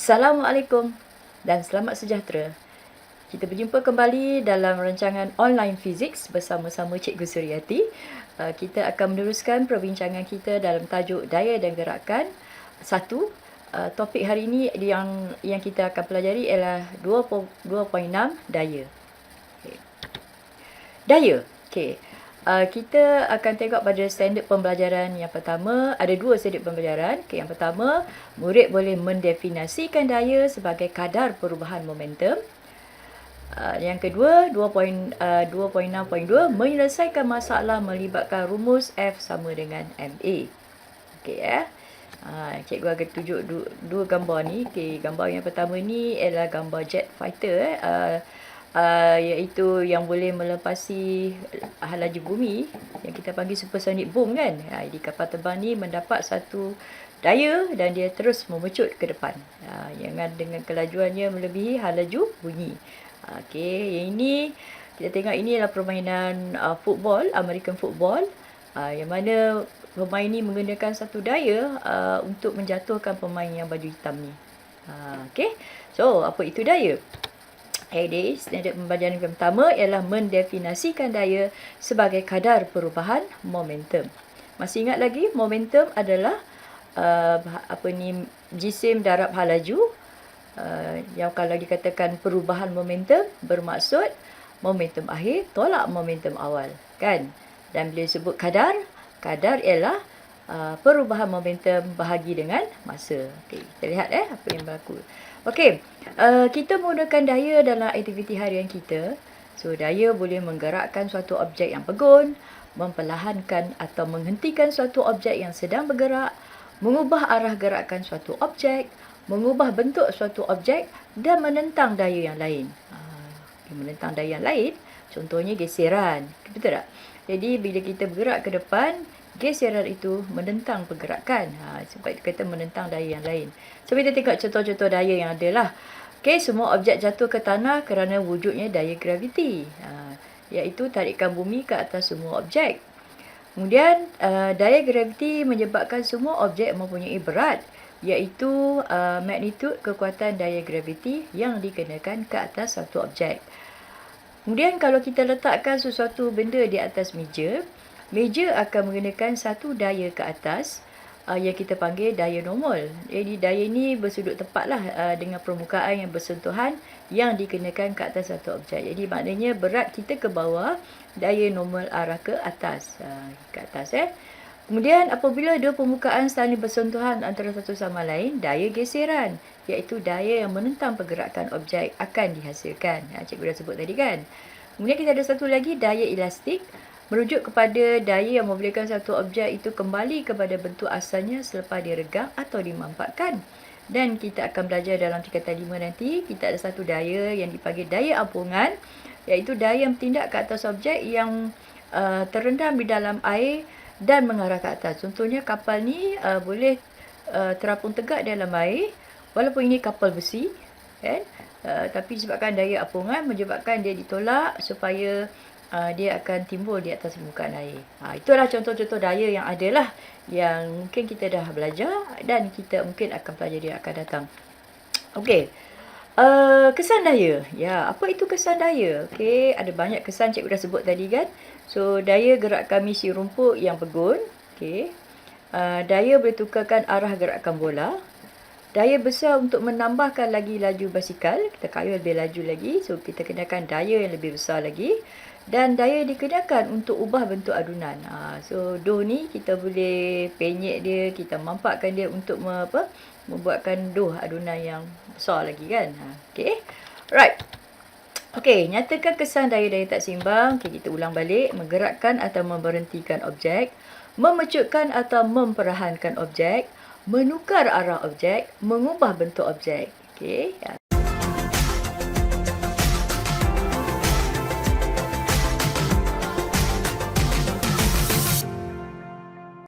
Assalamualaikum dan selamat sejahtera. Kita berjumpa kembali dalam rancangan online physics bersama-sama Cikgu Suryati. Kita akan meneruskan perbincangan kita dalam tajuk daya dan gerakan. Topik hari ini yang kita akan pelajari ialah 2.6 daya. Okay. Daya. Okay. Kita akan tengok pada standard pembelajaran yang pertama. Ada dua standard pembelajaran. Okay, yang pertama, murid boleh mendefinisikan daya sebagai kadar perubahan momentum. Yang kedua, 2.6.2, menyelesaikan masalah melibatkan rumus F sama dengan MA. Okay, cikgu akan tunjuk dua gambar ni. Okay, gambar yang pertama ni ialah gambar jet fighter. Iaitu yang boleh melepasi laju bumi, yang kita panggil supersonic boom kan. Jadi kapal terbang ni mendapat satu daya dan dia terus memecut ke depan, dengan kelajuannya melebihi laju bunyi. Okey, yang ini kita tengok, ini adalah permainan football, American football, yang mana pemain ni menggunakan satu daya untuk menjatuhkan pemain yang baju hitam ni. Okey, so apa itu daya? Jadi, standard pembelajaran yang pertama ialah mendefinisikan daya sebagai kadar perubahan momentum. Masih ingat lagi, momentum adalah jisim darab hal laju. Yang kalau dikatakan perubahan momentum, bermaksud momentum akhir tolak momentum awal, kan? Dan bila disebut kadar ialah perubahan momentum bahagi dengan masa. Okey, kita lihat apa yang berlaku. Okey, kita menggunakan daya dalam aktiviti harian kita. So, daya boleh menggerakkan suatu objek yang pegun, memperlahankan atau menghentikan suatu objek yang sedang bergerak, mengubah arah gerakan suatu objek, mengubah bentuk suatu objek dan menentang daya yang lain. Menentang daya yang lain, contohnya geseran. Betul tak? Jadi, bila kita bergerak ke depan, geseran itu menentang pergerakan. Sebab itu kata menentang daya yang lain. So, kita tengok contoh-contoh daya yang ada lah. Okay, semua objek jatuh ke tanah kerana wujudnya daya graviti. Iaitu tarikan bumi ke atas semua objek. Kemudian, daya graviti menyebabkan semua objek mempunyai berat. Iaitu magnitud kekuatan daya graviti yang dikenakan ke atas satu objek. Kemudian, kalau kita letakkan sesuatu benda di atas meja akan menggunakan satu daya ke atas yang kita panggil daya normal. Jadi daya ini bersudut tepatlah dengan permukaan yang bersentuhan yang dikenakan ke atas satu objek. Jadi maknanya berat kita ke bawah, daya normal arah ke atas. Kemudian apabila dua permukaan saling bersentuhan antara satu sama lain, daya geseran, iaitu daya yang menentang pergerakan objek akan dihasilkan. Cikgu dah sebut tadi kan. Kemudian kita ada satu lagi, daya elastik, merujuk kepada daya yang membolehkan satu objek itu kembali kepada bentuk asalnya selepas diregang atau dimampatkan. Dan kita akan belajar dalam tingkatan 5 nanti, kita ada satu daya yang dipanggil daya ampungan, iaitu daya yang bertindak ke atas objek yang terendam di dalam air dan mengarah ke atas. Contohnya kapal ni boleh terapung tegak dalam air, walaupun ini kapal besi, kan? Tapi disebabkan daya ampungan menyebabkan dia ditolak supaya dia akan timbul di atas permukaan air. Itulah contoh-contoh daya yang ada lah, yang mungkin kita dah belajar dan kita mungkin akan pelajari akan datang. Okey, kesan daya. Apa itu kesan daya? Okey, ada banyak kesan cikgu dah sebut tadi kan. So, daya gerakkan misi rumput yang pegun. Okey, daya boleh tukarkan arah gerakan bola. Daya besar untuk menambahkan lagi laju basikal. Kita kayuh lebih laju lagi. So, kita kenakan daya yang lebih besar lagi. Dan daya dikenakan untuk ubah bentuk adunan. So, dough ni kita boleh penyek dia, kita mampakkan dia untuk membuatkan dough adunan yang besar lagi kan. Okay. Right. Okay, nyatakan kesan daya-daya tak seimbang. Okay, kita ulang balik. Menggerakkan atau memberhentikan objek. Memecutkan atau memperlahankan objek. Menukar arah objek. Mengubah bentuk objek. Okay.